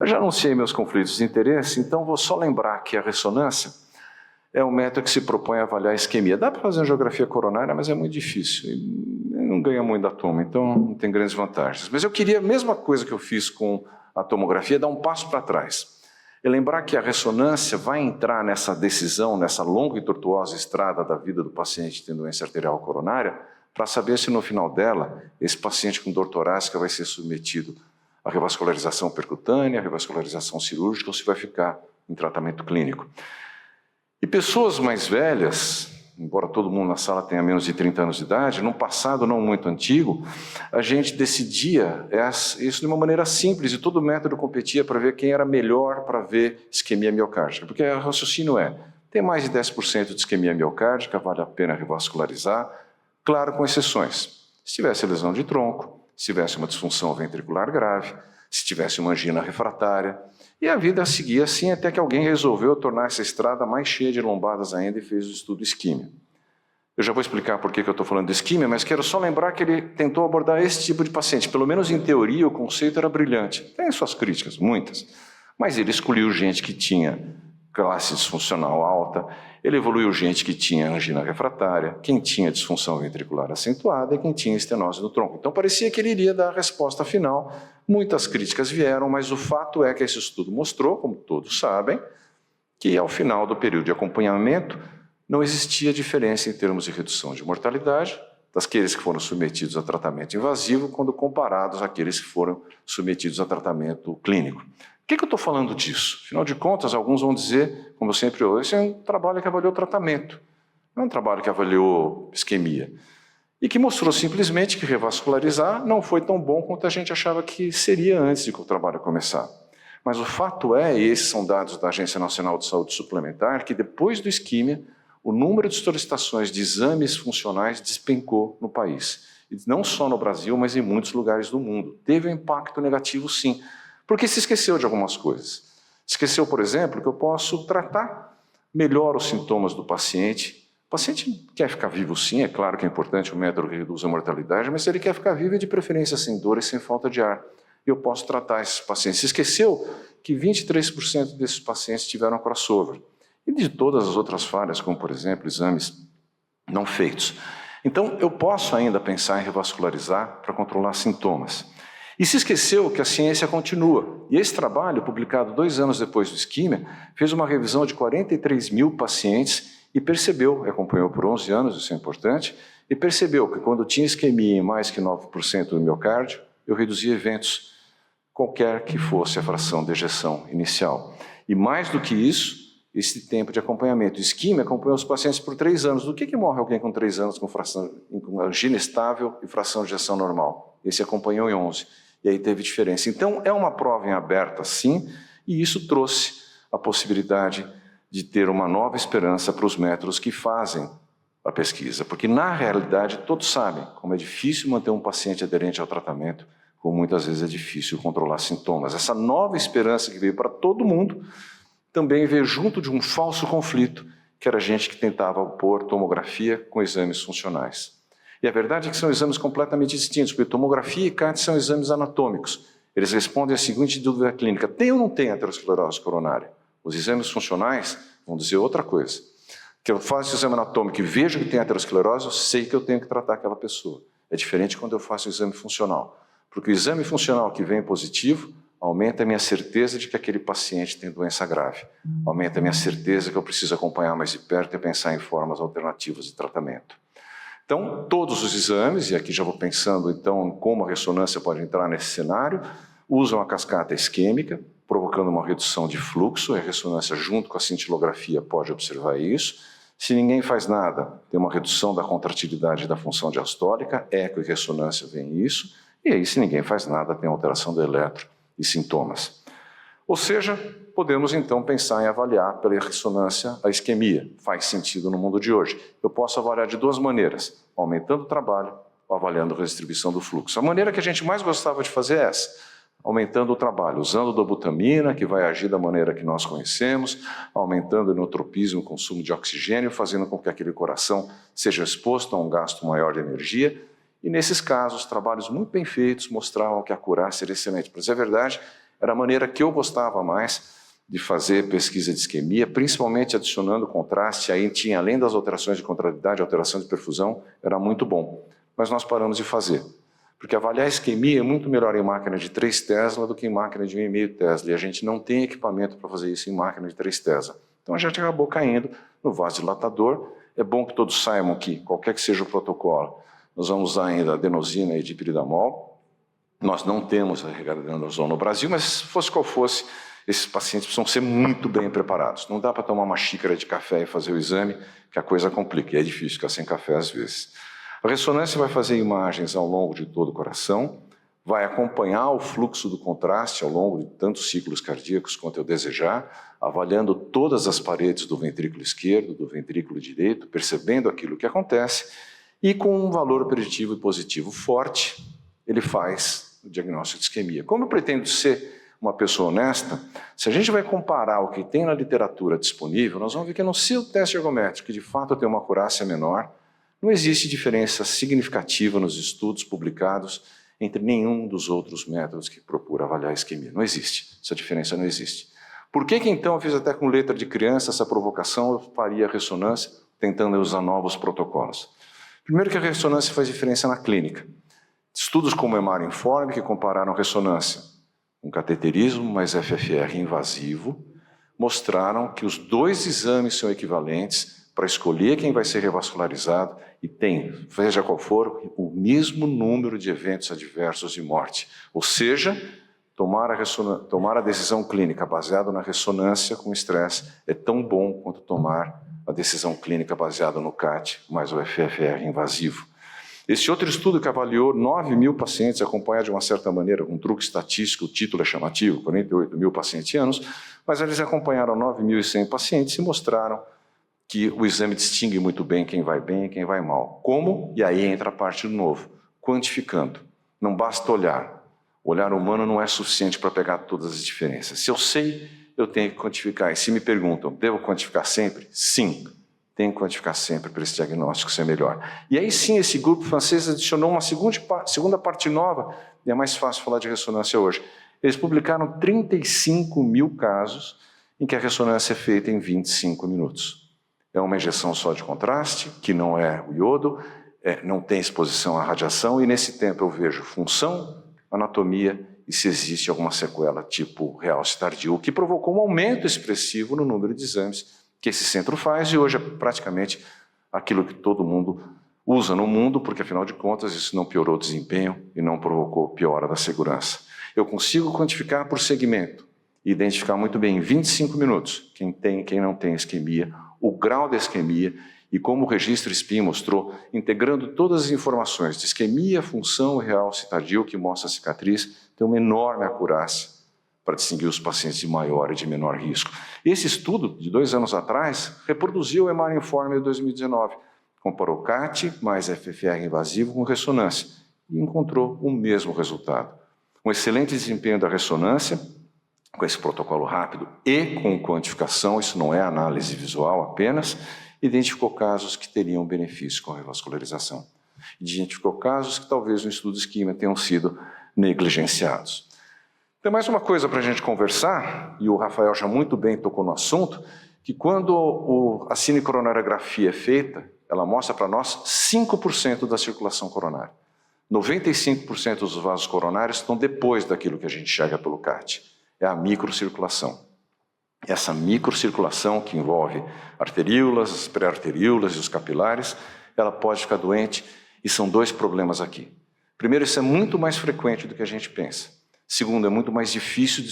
Eu já anunciei meus conflitos de interesse, então vou só lembrar que a ressonância é um método que se propõe a avaliar a isquemia. Dá para fazer uma geografia coronária, mas é muito difícil. E não ganha muito da turma, então não tem grandes vantagens. Mas eu queria a mesma coisa que eu fiz com a tomografia, dar um passo para trás. E lembrar que a ressonância vai entrar nessa decisão, nessa longa e tortuosa estrada da vida do paciente que tem doença arterial coronária, para saber se no final dela, esse paciente com dor torácica vai ser submetido à revascularização percutânea, à revascularização cirúrgica, ou se vai ficar em tratamento clínico. E pessoas mais velhas, embora todo mundo na sala tenha menos de 30 anos de idade, num passado não muito antigo, a gente decidia isso de uma maneira simples, e todo método competia para ver quem era melhor para ver isquemia miocárdica. Porque o raciocínio tem mais de 10% de isquemia miocárdica, vale a pena revascularizar, claro, com exceções. Se tivesse lesão de tronco, se tivesse uma disfunção ventricular grave, se tivesse uma angina refratária. E a vida seguia assim até que alguém resolveu tornar essa estrada mais cheia de lombadas ainda e fez o estudo isquímia. Eu já vou explicar por que eu estou falando de isquímia, mas quero só lembrar que ele tentou abordar esse tipo de paciente. Pelo menos em teoria o conceito era brilhante. Tem suas críticas, muitas. Mas ele escolheu gente que tinha classe disfuncional alta, ele evoluiu gente que tinha angina refratária, quem tinha disfunção ventricular acentuada e quem tinha estenose no tronco. Então parecia que ele iria dar a resposta final. Muitas críticas vieram, mas o fato é que esse estudo mostrou, como todos sabem, que ao final do período de acompanhamento não existia diferença em termos de redução de mortalidade daqueles que foram submetidos a tratamento invasivo quando comparados àqueles que foram submetidos a tratamento clínico. Por que eu estou falando disso? Afinal de contas, alguns vão dizer, como eu sempre ouço, esse é um trabalho que avaliou tratamento, não é um trabalho que avaliou isquemia. E que mostrou simplesmente que revascularizar não foi tão bom quanto a gente achava que seria antes de que o trabalho começar. Mas o fato e esses são dados da Agência Nacional de Saúde Suplementar, que depois do isquímia, o número de solicitações de exames funcionais despencou no país. E não só no Brasil, mas em muitos lugares do mundo. Teve um impacto negativo, sim. Porque se esqueceu de algumas coisas. Esqueceu, por exemplo, que eu posso tratar melhor os sintomas do paciente. O paciente quer ficar vivo, sim, é claro que é importante o método que reduz a mortalidade, mas se ele quer ficar vivo é de preferência sem dor e sem falta de ar. Eu posso tratar esses pacientes. Se esqueceu que 23% desses pacientes tiveram crossover. E de todas as outras falhas, como, por exemplo, exames não feitos. Então, eu posso ainda pensar em revascularizar para controlar sintomas. E se esqueceu que a ciência continua. E esse trabalho, publicado 2 anos depois do isquímia, fez uma revisão de 43 mil pacientes e percebeu, acompanhou por 11 anos, isso é importante, e percebeu que quando tinha isquemia em mais que 9% do miocárdio, eu reduzia eventos, qualquer que fosse a fração de ejeção inicial. E mais do que isso, esse tempo de acompanhamento. Isquímia acompanhou os pacientes por 3 anos. Do que morre alguém com 3 anos com angina estável e fração de ejeção normal? Esse acompanhou em 11. E aí teve diferença. Então, é uma prova em aberto, sim, e isso trouxe a possibilidade de ter uma nova esperança para os métodos que fazem a pesquisa. Porque, na realidade, todos sabem como é difícil manter um paciente aderente ao tratamento, como muitas vezes é difícil controlar sintomas. Essa nova esperança que veio para todo mundo também veio junto de um falso conflito, que era gente que tentava opor tomografia com exames funcionais. E a verdade é que são exames completamente distintos, porque tomografia e CAT são exames anatômicos. Eles respondem à seguinte dúvida clínica: tem ou não tem aterosclerose coronária? Os exames funcionais vão dizer outra coisa. Que eu faço o exame anatômico e vejo que tem aterosclerose, eu sei que eu tenho que tratar aquela pessoa. É diferente quando eu faço o exame funcional. Porque o exame funcional que vem positivo aumenta a minha certeza de que aquele paciente tem doença grave. Aumenta a minha certeza que eu preciso acompanhar mais de perto e pensar em formas alternativas de tratamento. Então, todos os exames, e aqui já vou pensando então como a ressonância pode entrar nesse cenário, usam a cascata isquêmica, provocando uma redução de fluxo, e a ressonância junto com a cintilografia pode observar isso. Se ninguém faz nada, tem uma redução da contratilidade da função diastólica, eco e ressonância veem isso, e aí se ninguém faz nada, tem alteração do eletro e sintomas. Ou seja, podemos então pensar em avaliar pela ressonância a isquemia. Faz sentido no mundo de hoje. Eu posso avaliar de 2 maneiras, aumentando o trabalho ou avaliando a redistribuição do fluxo. A maneira que a gente mais gostava de fazer é essa, aumentando o trabalho, usando dobutamina, que vai agir da maneira que nós conhecemos, aumentando o inotropismo, o consumo de oxigênio, fazendo com que aquele coração seja exposto a um gasto maior de energia. E nesses casos, trabalhos muito bem feitos mostravam que a curar seria excelente. Para dizer a verdade, Era a maneira que eu gostava mais de fazer pesquisa de isquemia, principalmente adicionando contraste, aí tinha, além das alterações de contrariedade, alteração de perfusão, era muito bom. Mas nós paramos de fazer, porque avaliar a isquemia é muito melhor em máquina de 3 Tesla do que em máquina de 1,5 Tesla, e a gente não tem equipamento para fazer isso em máquina de 3 Tesla. Então a gente acabou caindo no vasodilatador. É bom que todos saibam que, qualquer que seja o protocolo, nós vamos usar ainda adenosina e dipridamol. Nós não temos a regadenoson no Brasil, mas se fosse qual fosse, esses pacientes precisam ser muito bem preparados. Não dá para tomar uma xícara de café e fazer o exame, que a coisa complica, e é difícil ficar sem café às vezes. A ressonância vai fazer imagens ao longo de todo o coração, vai acompanhar o fluxo do contraste ao longo de tantos ciclos cardíacos quanto eu desejar, avaliando todas as paredes do ventrículo esquerdo, do ventrículo direito, percebendo aquilo que acontece, e com um valor preditivo e positivo forte, ele faz o diagnóstico de isquemia. Como eu pretendo ser uma pessoa honesta, se a gente vai comparar o que tem na literatura disponível, nós vamos ver que no seu teste ergométrico, que de fato tem uma acurácia menor, não existe diferença significativa nos estudos publicados entre nenhum dos outros métodos que procura avaliar a isquemia. Não existe. Essa diferença não existe. Por que então eu fiz até com letra de criança essa provocação, eu faria a ressonância tentando usar novos protocolos? Primeiro que a ressonância faz diferença na clínica. Estudos como o EMAR Informe, que compararam ressonância com cateterismo mais FFR invasivo, mostraram que os dois exames são equivalentes para escolher quem vai ser revascularizado e tem, seja qual for, o mesmo número de eventos adversos de morte. Ou seja, tomar a decisão clínica baseada na ressonância com estresse é tão bom quanto tomar a decisão clínica baseada no CAT mais o FFR invasivo. Esse outro estudo que avaliou 9.000 pacientes, acompanhado de uma certa maneira, com um truque estatístico, o título é chamativo, 48.000 pacientianos, mas eles acompanharam 9.100 pacientes e mostraram que o exame distingue muito bem quem vai bem e quem vai mal. Como? E aí entra a parte do novo, quantificando. Não basta olhar. O olhar humano não é suficiente para pegar todas as diferenças. Se eu sei, eu tenho que quantificar. E se me perguntam, devo quantificar sempre? Sim. Tem que quantificar sempre para esse diagnóstico ser melhor. E aí sim, esse grupo francês adicionou uma segunda parte nova, e é mais fácil falar de ressonância hoje. Eles publicaram 35.000 casos em que a ressonância é feita em 25 minutos. É uma injeção só de contraste, que não é o iodo, não tem exposição à radiação, e nesse tempo eu vejo função, anatomia e se existe alguma sequela tipo realce tardio, que provocou um aumento expressivo no número de exames que esse centro faz, e hoje é praticamente aquilo que todo mundo usa no mundo, porque afinal de contas isso não piorou o desempenho e não provocou piora da segurança. Eu consigo quantificar por segmento e identificar muito bem em 25 minutos quem tem e quem não tem isquemia, o grau da isquemia e como o registro SPIN mostrou, integrando todas as informações de isquemia, função e realce tardio que mostra a cicatriz, tem uma enorme acurácia para distinguir os pacientes de maior e de menor risco. Esse estudo, de 2 anos atrás, reproduziu o EMAR Informe de 2019, comparou CAT mais FFR invasivo com ressonância e encontrou o mesmo resultado. Um excelente desempenho da ressonância, com esse protocolo rápido e com quantificação, isso não é análise visual apenas, identificou casos que teriam benefício com a revascularização. Identificou casos que talvez no estudo de isquemia tenham sido negligenciados. Tem mais uma coisa para a gente conversar, e o Rafael já muito bem tocou no assunto, que quando a cinecoronariografia é feita, ela mostra para nós 5% da circulação coronária. 95% dos vasos coronários estão depois daquilo que a gente enxerga pelo CAT. É a microcirculação. Essa microcirculação que envolve arteríolas, as pré-arteríolas e os capilares, ela pode ficar doente, e são 2 problemas aqui. Primeiro, isso é muito mais frequente do que a gente pensa. Segundo, é muito mais difícil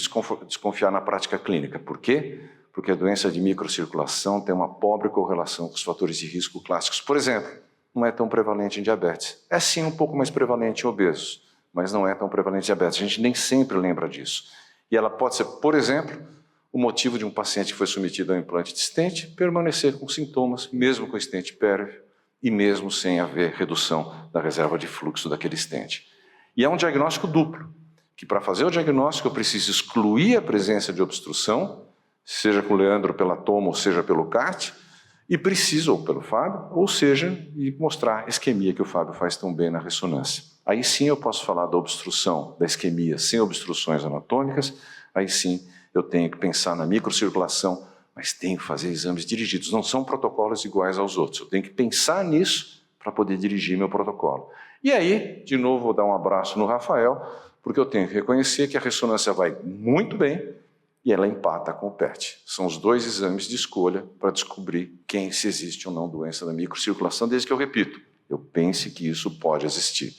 desconfiar na prática clínica. Por quê? Porque a doença de microcirculação tem uma pobre correlação com os fatores de risco clássicos. Por exemplo, não é tão prevalente em diabetes. É sim um pouco mais prevalente em obesos, mas não é tão prevalente em diabetes. A gente nem sempre lembra disso. E ela pode ser, por exemplo, o motivo de um paciente que foi submetido a um implante de stent permanecer com sintomas, mesmo com stent pérvio e mesmo sem haver redução da reserva de fluxo daquele stent. E é um diagnóstico duplo, que para fazer o diagnóstico eu preciso excluir a presença de obstrução, seja com o Leandro pela toma ou seja pelo CAT, e preciso, ou pelo Fábio, ou seja, e mostrar a isquemia que o Fábio faz tão bem na ressonância. Aí sim eu posso falar da obstrução, da isquemia sem obstruções anatômicas, aí sim eu tenho que pensar na microcirculação, mas tenho que fazer exames dirigidos, não são protocolos iguais aos outros, eu tenho que pensar nisso para poder dirigir meu protocolo. E aí, de novo, vou dar um abraço no Rafael, porque eu tenho que reconhecer que a ressonância vai muito bem e ela empata com o PET. São os dois exames de escolha para descobrir se existe ou não doença da microcirculação, desde que eu repito, eu pense que isso pode existir.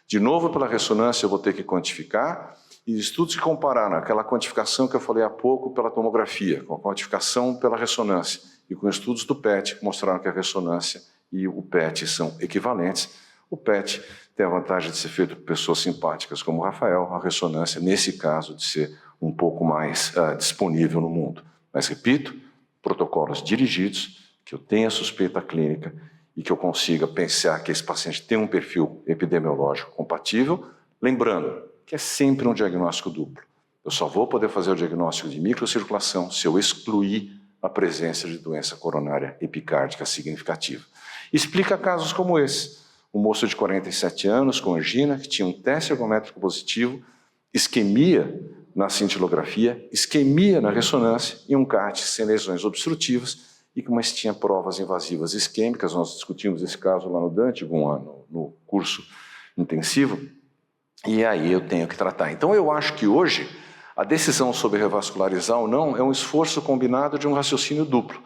De novo, pela ressonância, eu vou ter que quantificar, e estudos que compararam aquela quantificação que eu falei há pouco pela tomografia, com a quantificação pela ressonância, e com estudos do PET, que mostraram que a ressonância e o PET são equivalentes. O PET tem a vantagem de ser feito por pessoas simpáticas como o Rafael, a ressonância, nesse caso, de ser um pouco mais disponível no mundo. Mas, repito, protocolos dirigidos, que eu tenha suspeita clínica e que eu consiga pensar que esse paciente tem um perfil epidemiológico compatível, lembrando que é sempre um diagnóstico duplo. Eu só vou poder fazer o diagnóstico de microcirculação se eu excluir a presença de doença coronária epicárdica significativa. Explica casos como esse. Um moço de 47 anos com angina, que tinha um teste ergométrico positivo, isquemia na cintilografia, isquemia na ressonância e um CAT sem lesões obstrutivas, mas tinha provas invasivas isquêmicas. Nós discutimos esse caso lá no Dante, no curso intensivo, e aí eu tenho que tratar. Então eu acho que hoje a decisão sobre revascularizar ou não é um esforço combinado de um raciocínio duplo.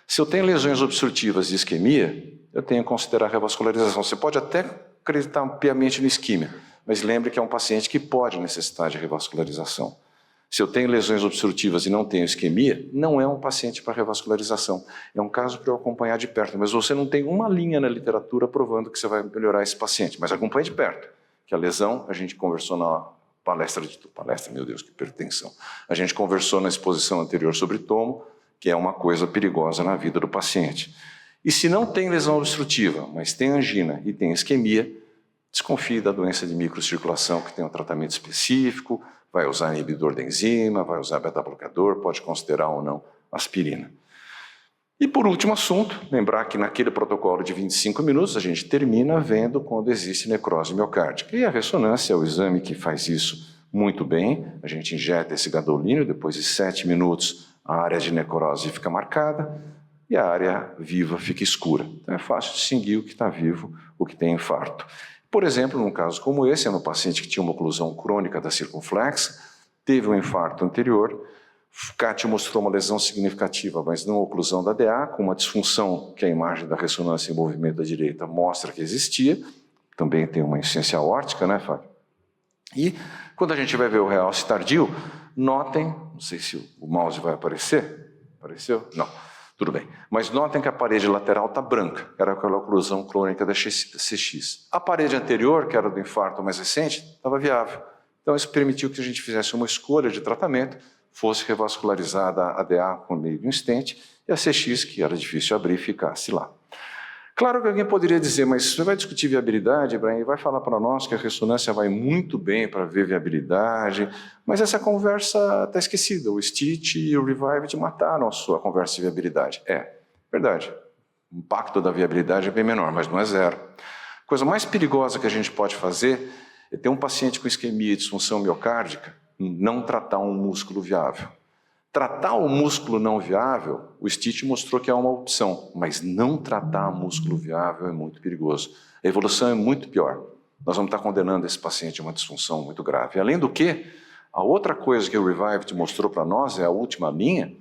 Se eu tenho lesões obstrutivas de isquemia, eu tenho que considerar a revascularização. Você pode até acreditar piamente no isquemia, mas lembre que é um paciente que pode necessitar de revascularização. Se eu tenho lesões obstrutivas e não tenho isquemia, não é um paciente para revascularização. É um caso para eu acompanhar de perto, mas você não tem uma linha na literatura provando que você vai melhorar esse paciente, mas acompanhe de perto, que a lesão, a gente conversou na palestra, meu Deus, que pretensão. A gente conversou na exposição anterior sobre tomo, que é uma coisa perigosa na vida do paciente. E se não tem lesão obstrutiva, mas tem angina e tem isquemia, desconfie da doença de microcirculação, que tem um tratamento específico, vai usar inibidor da enzima, vai usar beta-bloqueador, pode considerar ou não aspirina. E por último assunto, lembrar que naquele protocolo de 25 minutos a gente termina vendo quando existe necrose miocárdica. E a ressonância é o exame que faz isso muito bem. A gente injeta esse gadolínio, depois de 7 minutos a área de necrose fica marcada e a área viva fica escura. Então é fácil distinguir o que está vivo, o que tem infarto. Por exemplo, num caso como esse, é um paciente que tinha uma oclusão crônica da circunflexa, teve um infarto anterior, o CAT mostrou uma lesão significativa, mas não oclusão da DA, com uma disfunção que a imagem da ressonância em movimento da direita mostra que existia, também tem uma insuficiência aórtica, né, Fábio? E quando a gente vai ver o realce tardio, notem, não sei se o mouse vai aparecer, apareceu? Não. Tudo bem, mas notem que a parede lateral está branca, era aquela oclusão crônica da CX. A parede anterior, que era do infarto mais recente, estava viável. Então isso permitiu que a gente fizesse uma escolha de tratamento, fosse revascularizada a ADA por meio de um stent, e a CX, que era difícil abrir, ficasse lá. Claro que alguém poderia dizer, mas você vai discutir viabilidade, Ibrahim, e vai falar para nós que a ressonância vai muito bem para ver viabilidade, mas essa conversa está esquecida. O STIT e o Revive mataram a sua conversa de viabilidade. É verdade, o impacto da viabilidade é bem menor, mas não é zero. A coisa mais perigosa que a gente pode fazer é ter um paciente com isquemia e disfunção miocárdica, não tratar um músculo viável. Tratar o músculo não viável, o STIT mostrou que é uma opção, mas não tratar o músculo viável é muito perigoso. A evolução é muito pior. Nós vamos estar condenando esse paciente a uma disfunção muito grave. Além do que, a outra coisa que o Revive mostrou para nós, é a última linha,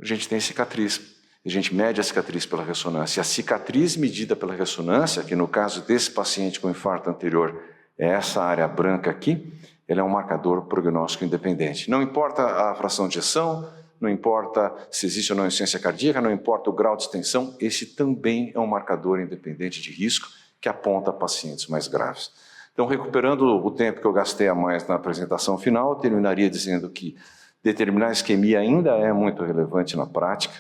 a gente tem cicatriz. A gente mede a cicatriz pela ressonância. A cicatriz medida pela ressonância, que no caso desse paciente com infarto anterior é essa área branca aqui, ele é um marcador prognóstico independente. Não importa a fração de ejeção, não importa se existe ou não insuficiência cardíaca, não importa o grau de extensão, esse também é um marcador independente de risco que aponta pacientes mais graves. Então, recuperando o tempo que eu gastei a mais na apresentação final, eu terminaria dizendo que determinar a isquemia ainda é muito relevante na prática,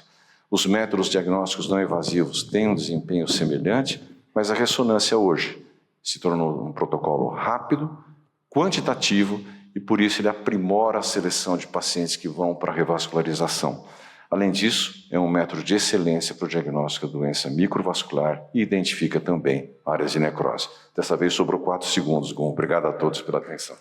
os métodos diagnósticos não invasivos têm um desempenho semelhante, mas a ressonância hoje se tornou um protocolo rápido, quantitativo, e por isso ele aprimora a seleção de pacientes que vão para a revascularização. Além disso, é um método de excelência para o diagnóstico da doença microvascular e identifica também áreas de necrose. Dessa vez sobrou 4 segundos, Gon. Obrigado a todos pela atenção.